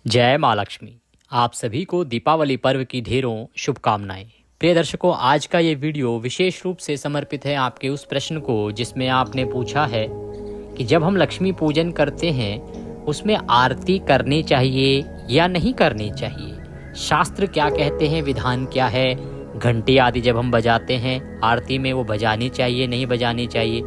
जय माँ लक्ष्मी। आप सभी को दीपावली पर्व की ढेरों शुभकामनाएं। प्रिय दर्शकों, आज का ये वीडियो विशेष रूप से समर्पित है आपके उस प्रश्न को जिसमें आपने पूछा है कि जब हम लक्ष्मी पूजन करते हैं उसमें आरती करनी चाहिए या नहीं करनी चाहिए, शास्त्र क्या कहते हैं, विधान क्या है, घंटी आदि जब हम बजाते हैं आरती में वो बजानी चाहिए नहीं बजानी चाहिए,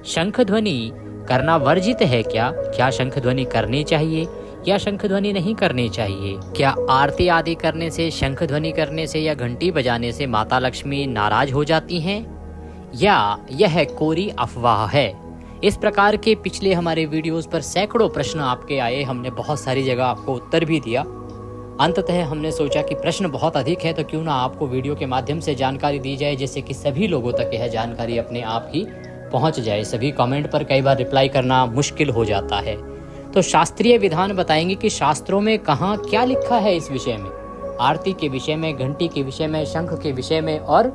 शंख ध्वनि करना वर्जित है क्या शंख ध्वनि करनी चाहिए या शंख ध्वनि नहीं करनी चाहिए, क्या आरती आदि करने से, शंख ध्वनि करने से या घंटी बजाने से माता लक्ष्मी नाराज हो जाती हैं या यह कोरी अफवाह है। इस प्रकार के पिछले हमारे वीडियोस पर सैकड़ों प्रश्न आपके आए, हमने बहुत सारी जगह आपको उत्तर भी दिया। अंततः हमने सोचा कि प्रश्न बहुत अधिक है तो क्यों ना आपको वीडियो के माध्यम से जानकारी दी जाए, जिससे कि सभी लोगों तक यह जानकारी अपने आप ही पहुंच जाए। सभी कमेंट पर कई बार रिप्लाई करना मुश्किल हो जाता है, तो शास्त्रीय विधान बताएंगे कि शास्त्रों में कहाँ क्या लिखा है इस विषय में, आरती के विषय में, घंटी के विषय में, शंख के विषय में और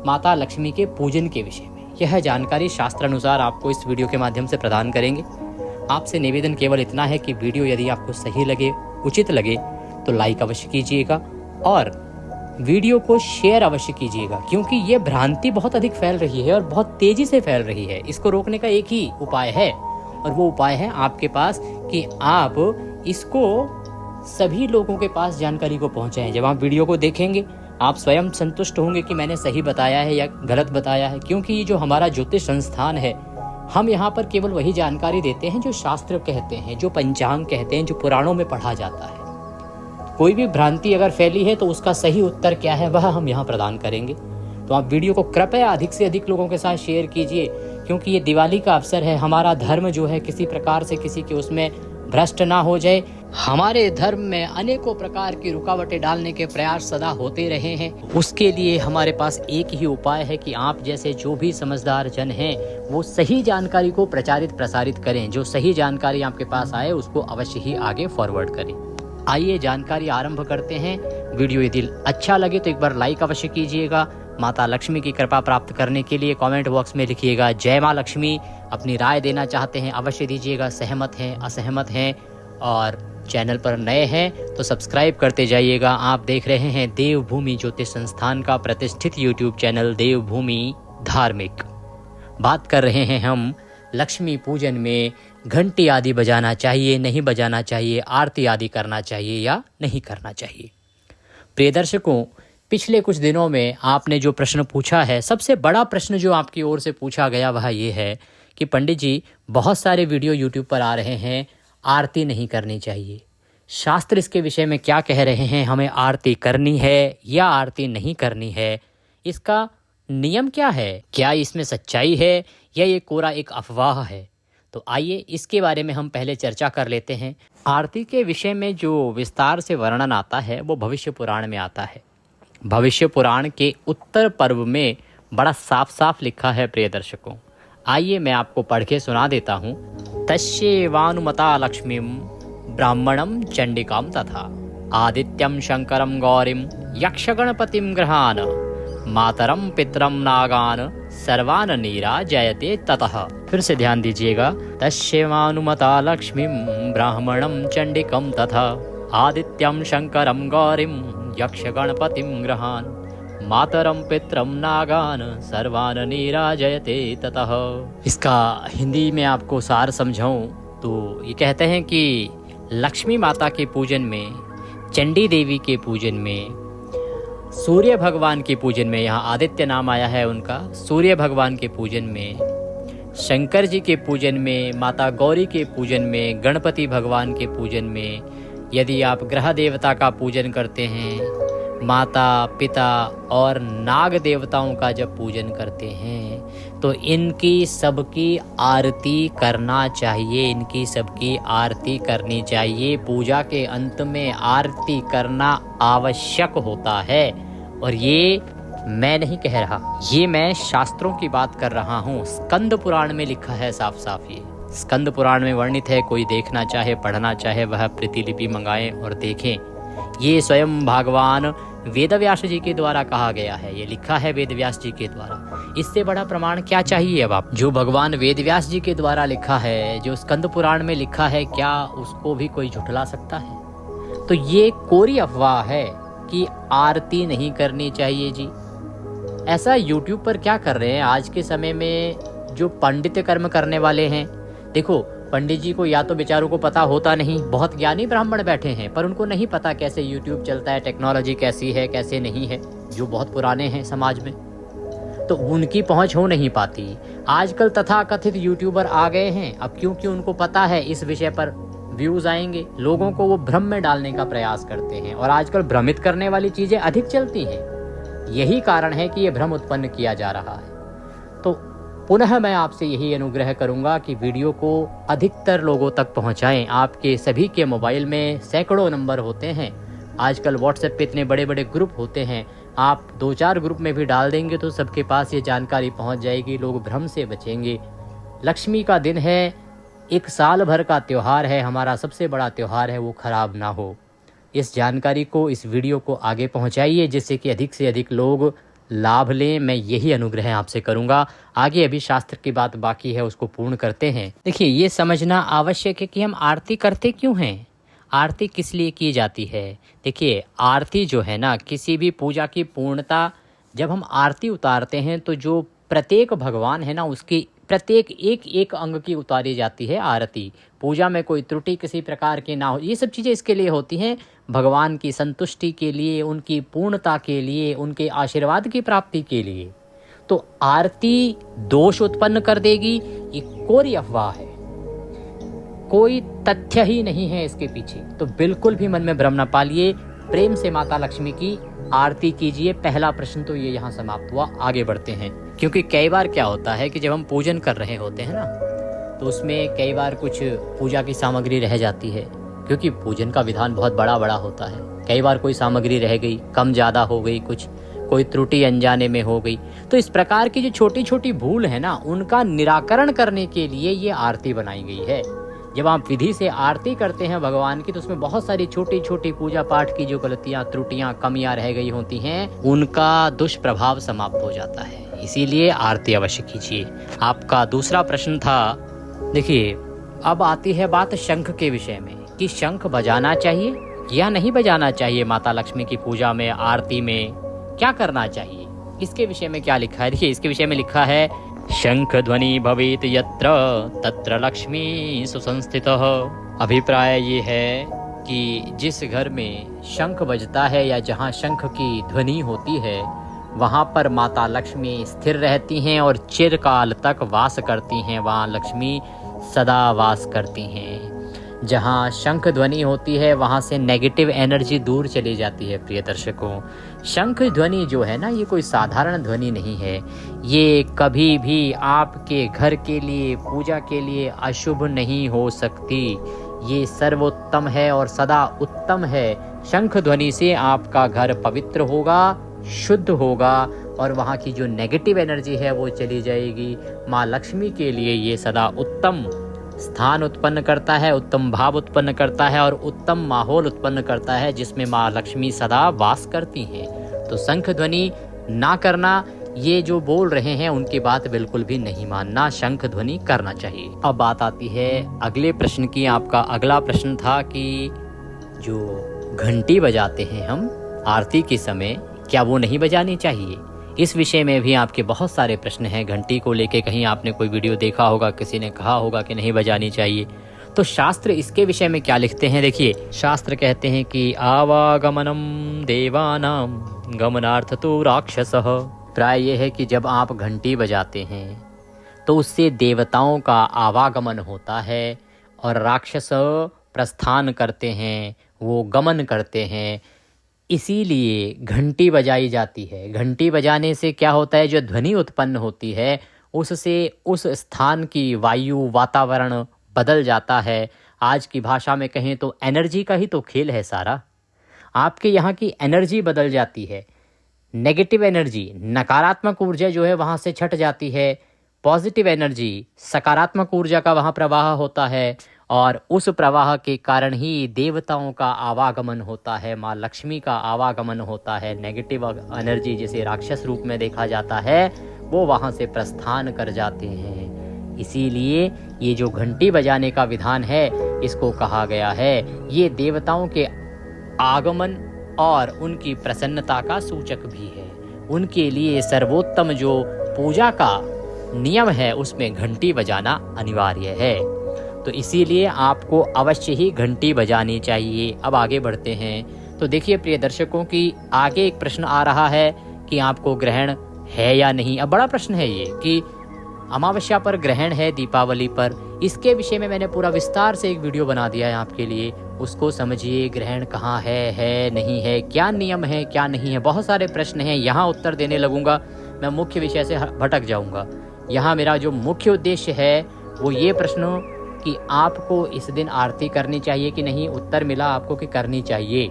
माता लक्ष्मी के पूजन के विषय में। यह जानकारी शास्त्र अनुसार आपको इस वीडियो के माध्यम से प्रदान करेंगे। आपसे निवेदन केवल इतना है कि वीडियो यदि आपको सही लगे, उचित लगे तो लाइक अवश्य कीजिएगा और वीडियो को शेयर अवश्य कीजिएगा, क्योंकि ये भ्रांति बहुत अधिक फैल रही है और बहुत तेजी से फैल रही है। इसको रोकने का एक ही उपाय है और वो उपाय है आपके पास कि आप इसको सभी लोगों के पास जानकारी को पहुंचाएं। जब आप वीडियो को देखेंगे आप स्वयं संतुष्ट होंगे कि मैंने सही बताया है या गलत बताया है, क्योंकि ये जो हमारा ज्योतिष संस्थान है, हम यहाँ पर केवल वही जानकारी देते हैं जो शास्त्र कहते हैं, जो पंचांग कहते हैं, जो पुराणों में पढ़ा जाता है। कोई भी भ्रांति अगर फैली है तो उसका सही उत्तर क्या है वह हम यहाँ प्रदान करेंगे। तो आप वीडियो को कृपया अधिक से अधिक लोगों के साथ शेयर कीजिए, क्योंकि ये दिवाली का अवसर है। हमारा धर्म जो है किसी प्रकार से किसी के उसमें भ्रष्ट ना हो जाए। हमारे धर्म में अनेकों प्रकार की रुकावटें डालने के प्रयास सदा होते रहे हैं। उसके लिए हमारे पास एक ही उपाय है कि आप जैसे जो भी समझदार जन हैं वो सही जानकारी को प्रचारित प्रसारित करें। जो सही जानकारी आपके पास आए उसको अवश्य ही आगे फॉरवर्ड करें। आइए जानकारी आरंभ करते हैं। वीडियो यदि अच्छा लगे तो एक बार लाइक अवश्य कीजिएगा। माता लक्ष्मी की कृपा प्राप्त करने के लिए कमेंट बॉक्स में लिखिएगा जय माँ लक्ष्मी। अपनी राय देना चाहते हैं अवश्य दीजिएगा, सहमत हैं असहमत हैं, और चैनल पर नए हैं तो सब्सक्राइब करते जाइएगा। आप देख रहे हैं देवभूमि ज्योतिष संस्थान का प्रतिष्ठित यूट्यूब चैनल देवभूमि धार्मिक। बात कर रहे हैं हम लक्ष्मी पूजन में घंटी आदि बजाना चाहिए नहीं बजाना चाहिए, आरती आदि करना चाहिए या नहीं करना चाहिए। प्रिय दर्शकों, पिछले कुछ दिनों में आपने जो प्रश्न पूछा है, सबसे बड़ा प्रश्न जो आपकी ओर से पूछा गया वह ये है कि पंडित जी बहुत सारे वीडियो यूट्यूब पर आ रहे हैं, आरती नहीं करनी चाहिए, शास्त्र इसके विषय में क्या कह रहे हैं, हमें आरती करनी है या आरती नहीं करनी है, इसका नियम क्या है, क्या इसमें सच्चाई है या ये कोरा एक अफवाह है। तो आइए इसके बारे में हम पहले चर्चा कर लेते हैं। आरती के विषय में जो विस्तार से वर्णन आता है वो भविष्य पुराण में आता है। भविष्य पुराण के उत्तर पर्व में बड़ा साफ साफ लिखा है। प्रिय दर्शकों, आइए मैं आपको पढ़ के सुना देता हूँ। तस्येवानुमता लक्ष्मीं ब्राह्मणं चंडिकां तथा आदित्यं शंकरं गौरीं यक्षगणपतिं गृहान मातरम पितरम नागान सर्वान नीराजयते ततः। फिर से ध्यान दीजिएगा। तस्येवानुमता लक्ष्मीं ब्राह्मणं चंडिकं तथा आदित्यं शंकरं गौरीं यक्षगणपतिं गृहान मातरम पितरम नागान सर्वान नीराजयते ततः। इसका हिंदी में आपको सार समझाऊं तो ये कहते हैं कि लक्ष्मी माता के पूजन में, चंडी देवी के पूजन में, सूर्य भगवान के पूजन में, यहाँ आदित्य नाम आया है उनका, सूर्य भगवान के पूजन में, शंकर जी के पूजन में, माता गौरी के पूजन में, गणपति भगवान के पूजन में, यदि आप ग्रह देवता का पूजन करते हैं, माता पिता और नाग देवताओं का जब पूजन करते हैं तो इनकी सबकी आरती करना चाहिए, इनकी सबकी आरती करनी चाहिए। पूजा के अंत में आरती करना आवश्यक होता है। और ये मैं नहीं कह रहा, ये मैं शास्त्रों की बात कर रहा हूँ। स्कंद पुराण में लिखा है साफ साफ, ये स्कंद पुराण में वर्णित है। कोई देखना चाहे, पढ़ना चाहे, वह प्रतिलिपि मंगाएं और देखें। ये स्वयं भगवान वेदव्यास जी के द्वारा कहा गया है, ये लिखा है वेदव्यास जी के द्वारा। इससे बड़ा प्रमाण क्या चाहिए अब आप। जो भगवान वेदव्यास जी के द्वारा लिखा है, जो स्कंद पुराण में लिखा है, क्या उसको भी कोई झुठला सकता है? तो ये कोरी अफवाह है कि आरती नहीं करनी चाहिए जी। ऐसा यूट्यूब पर क्या कर रहे हैं आज के समय में जो पंडित कर्म करने वाले हैं। देखो, पंडित जी को या तो बेचारों को पता होता नहीं, बहुत ज्ञानी ब्राह्मण बैठे हैं पर उनको नहीं पता कैसे यूट्यूब चलता है, टेक्नोलॉजी कैसी है कैसे नहीं है, जो बहुत पुराने हैं समाज में, तो उनकी पहुंच हो नहीं पाती। आजकल तथाकथित यूट्यूबर आ गए हैं, अब क्योंकि उनको पता है इस विषय पर व्यूज आएंगे, लोगों को वो भ्रम में डालने का प्रयास करते हैं और आजकल भ्रमित करने वाली चीजें अधिक चलती हैं। यही कारण है कि ये भ्रम उत्पन्न किया जा रहा है। तो पुनः मैं आपसे यही अनुग्रह करूंगा कि वीडियो को अधिकतर लोगों तक पहुंचाएं। आपके सभी के मोबाइल में सैकड़ों नंबर होते हैं, आजकल व्हाट्सएप पे इतने बड़े बड़े ग्रुप होते हैं, आप 2-4 ग्रुप में भी डाल देंगे तो सबके पास ये जानकारी पहुंच जाएगी, लोग भ्रम से बचेंगे। लक्ष्मी का दिन है, एक साल भर का त्यौहार है, हमारा सबसे बड़ा त्यौहार है, वो खराब ना हो। इस जानकारी को, इस वीडियो को आगे पहुंचाइए जिससे कि अधिक से अधिक लोग लाभ लें। मैं यही अनुग्रह आपसे करूंगा। आगे अभी शास्त्र की बात बाकी है, उसको पूर्ण करते हैं। देखिए, ये समझना आवश्यक है कि हम आरती करते क्यों हैं, आरती किस लिए की जाती है। देखिए, आरती जो है ना, किसी भी पूजा की पूर्णता, जब हम आरती उतारते हैं तो जो प्रत्येक भगवान है ना, उसकी प्रत्येक एक एक अंग की उतारी जाती है आरती। पूजा में कोई त्रुटि किसी प्रकार की ना हो, ये सब चीज़ें इसके लिए होती हैं, भगवान की संतुष्टि के लिए, उनकी पूर्णता के लिए, उनके आशीर्वाद की प्राप्ति के लिए। तो आरती दोष उत्पन्न कर देगी, ये कोरी अफवाह है, कोई तथ्य ही नहीं है इसके पीछे। तो बिल्कुल भी मन में भ्रम न पालिए, प्रेम से माता लक्ष्मी की आरती कीजिए। पहला प्रश्न तो ये यहाँ समाप्त हुआ। आगे बढ़ते हैं, क्योंकि कई बार क्या होता है कि जब हम पूजन कर रहे होते हैं ना, तो उसमें कई बार कुछ पूजा की सामग्री रह जाती है, क्योंकि पूजन का विधान बहुत बड़ा बड़ा होता है। कई बार कोई सामग्री रह गई, कम ज़्यादा हो गई, कुछ कोई त्रुटि अनजाने में हो गई। तो इस प्रकार की जो छोटी छोटी भूल है ना, उनका निराकरण करने के लिए ये आरती बनाई गई है। जब आप विधि से आरती करते हैं भगवान की, तो उसमें बहुत सारी छोटी छोटी पूजा पाठ की जो गलतियां, त्रुटियां, कमियां रह गई होती हैं, उनका दुष्प्रभाव समाप्त हो जाता है। इसीलिए आरती अवश्य कीजिए। आपका दूसरा प्रश्न था, देखिए अब आती है बात शंख के विषय में, कि शंख बजाना चाहिए या नहीं बजाना चाहिए। माता लक्ष्मी की पूजा में, आरती में क्या करना चाहिए, इसके विषय में क्या लिखा है। देखिए, इसके विषय में लिखा है, शंख ध्वनि भवेत यत्र तत्र लक्ष्मी सुसंस्थितः। अभिप्राय ये है कि जिस घर में शंख बजता है या जहाँ शंख की ध्वनि होती है, वहाँ पर माता लक्ष्मी स्थिर रहती हैं और चिरकाल तक वास करती हैं, वहाँ लक्ष्मी सदा वास करती हैं। जहाँ शंख ध्वनि होती है वहाँ से नेगेटिव एनर्जी दूर चली जाती है। प्रिय दर्शकों, शंख ध्वनि जो है ना, ये कोई साधारण ध्वनि नहीं है, ये कभी भी आपके घर के लिए, पूजा के लिए अशुभ नहीं हो सकती। ये सर्वोत्तम है और सदा उत्तम है। शंख ध्वनि से आपका घर पवित्र होगा, शुद्ध होगा और वहाँ की जो नेगेटिव एनर्जी है वो चली जाएगी। माँ लक्ष्मी के लिए ये सदा उत्तम स्थान उत्पन्न करता है, उत्तम भाव उत्पन्न करता है और उत्तम माहौल उत्पन्न करता है, जिसमें माँ लक्ष्मी सदा वास करती हैं। तो शंख ध्वनि ना करना, ये जो बोल रहे हैं उनकी बात बिल्कुल भी नहीं मानना, शंख ध्वनि करना चाहिए। अब बात आती है अगले प्रश्न की। आपका अगला प्रश्न था कि जो घंटी बजाते हैं हम आरती के समय, क्या वो नहीं बजानी चाहिए। इस विषय में भी आपके बहुत सारे प्रश्न हैं। घंटी को लेके कहीं आपने कोई वीडियो देखा होगा, किसी ने कहा होगा कि नहीं बजानी चाहिए। तो शास्त्र इसके विषय में क्या लिखते हैं, देखिए शास्त्र कहते हैं कि आवागमनम देवानाम गमनार्थ तो राक्षसः। प्राय ये है कि जब आप घंटी बजाते हैं तो उससे देवताओं का आवागमन होता है और राक्षस प्रस्थान करते हैं, वो गमन करते हैं। इसीलिए घंटी बजाई जाती है। घंटी बजाने से क्या होता है, जो ध्वनि उत्पन्न होती है उससे उस स्थान की वायु, वातावरण बदल जाता है। आज की भाषा में कहें तो एनर्जी का ही तो खेल है सारा। आपके यहाँ की एनर्जी बदल जाती है, नेगेटिव एनर्जी, नकारात्मक ऊर्जा जो है वहाँ से छट जाती है, पॉजिटिव एनर्जी, सकारात्मक ऊर्जा का वहाँ प्रवाह होता है और उस प्रवाह के कारण ही देवताओं का आवागमन होता है, माँ लक्ष्मी का आवागमन होता है। नेगेटिव एनर्जी जिसे राक्षस रूप में देखा जाता है वो वहाँ से प्रस्थान कर जाते हैं। इसीलिए ये जो घंटी बजाने का विधान है इसको कहा गया है, ये देवताओं के आगमन और उनकी प्रसन्नता का सूचक भी है। उनके लिए सर्वोत्तम जो पूजा का नियम है उसमें घंटी बजाना अनिवार्य है। तो इसीलिए आपको अवश्य ही घंटी बजानी चाहिए। अब आगे बढ़ते हैं। तो देखिए प्रिय दर्शकों की आगे एक प्रश्न आ रहा है कि आपको ग्रहण है या नहीं। अब बड़ा प्रश्न है ये कि अमावस्या पर ग्रहण है, दीपावली पर। इसके विषय में मैंने पूरा विस्तार से एक वीडियो बना दिया है आपके लिए। उसको समझिए, ग्रहण कहाँ है नहीं है, क्या नियम है क्या नहीं है। बहुत सारे प्रश्न हैं, यहाँ उत्तर देने लगूंगा मैं मुख्य विषय से भटक जाऊंगा। यहाँ मेरा जो मुख्य उद्देश्य है वो ये प्रश्न कि आपको इस दिन आरती करनी चाहिए कि नहीं, उत्तर मिला आपको कि करनी चाहिए।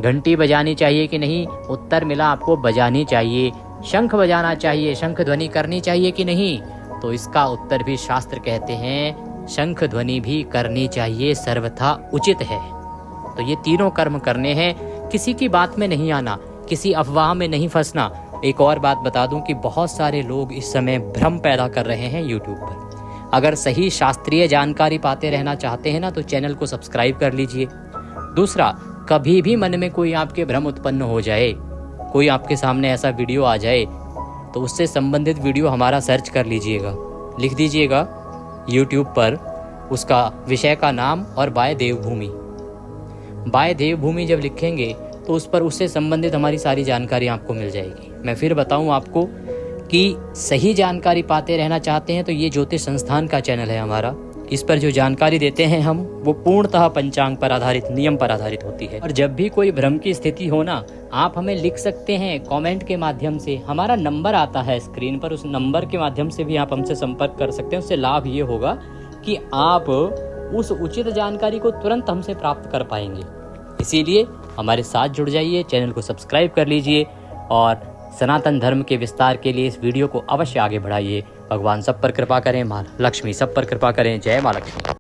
घंटी बजानी चाहिए कि नहीं, उत्तर मिला आपको बजानी चाहिए। शंख बजाना चाहिए, शंख ध्वनि करनी चाहिए कि नहीं, तो इसका उत्तर भी शास्त्र कहते हैं शंख ध्वनि भी करनी चाहिए, सर्वथा उचित है। तो ये तीनों कर्म करने हैं, किसी की बात में नहीं आना, किसी अफवाह में नहीं फंसना। एक और बात बता दूं कि बहुत सारे लोग इस समय भ्रम पैदा कर रहे हैं यूट्यूब पर। अगर सही शास्त्रीय जानकारी पाते रहना चाहते हैं ना तो चैनल को सब्सक्राइब कर लीजिए। दूसरा, कभी भी मन में कोई आपके भ्रम उत्पन्न हो जाए, कोई आपके सामने ऐसा वीडियो आ जाए, तो उससे संबंधित वीडियो हमारा सर्च कर लीजिएगा, लिख दीजिएगा यूट्यूब पर उसका विषय का नाम और बाय देवभूमि। बाय देवभूमि जब लिखेंगे तो उस पर उससे संबंधित हमारी सारी जानकारी आपको मिल जाएगी। मैं फिर बताऊं आपको कि सही जानकारी पाते रहना चाहते हैं तो ये ज्योतिष संस्थान का चैनल है हमारा। इस पर जो जानकारी देते हैं हम वो पूर्णतः पंचांग पर आधारित, नियम पर आधारित होती है। और जब भी कोई भ्रम की स्थिति हो ना, आप हमें लिख सकते हैं कमेंट के माध्यम से। हमारा नंबर आता है स्क्रीन पर, उस नंबर के माध्यम से भी आप हमसे संपर्क कर सकते हैं। उससे लाभ ये होगा कि आप उस उचित जानकारी को तुरंत हमसे प्राप्त कर पाएंगे। इसीलिए हमारे साथ जुड़ जाइए, चैनल को सब्सक्राइब कर लीजिए और सनातन धर्म के विस्तार के लिए इस वीडियो को अवश्य आगे बढ़ाइए। भगवान सब पर कृपा करें, माँ लक्ष्मी सब पर कृपा करें। जय माँ लक्ष्मी।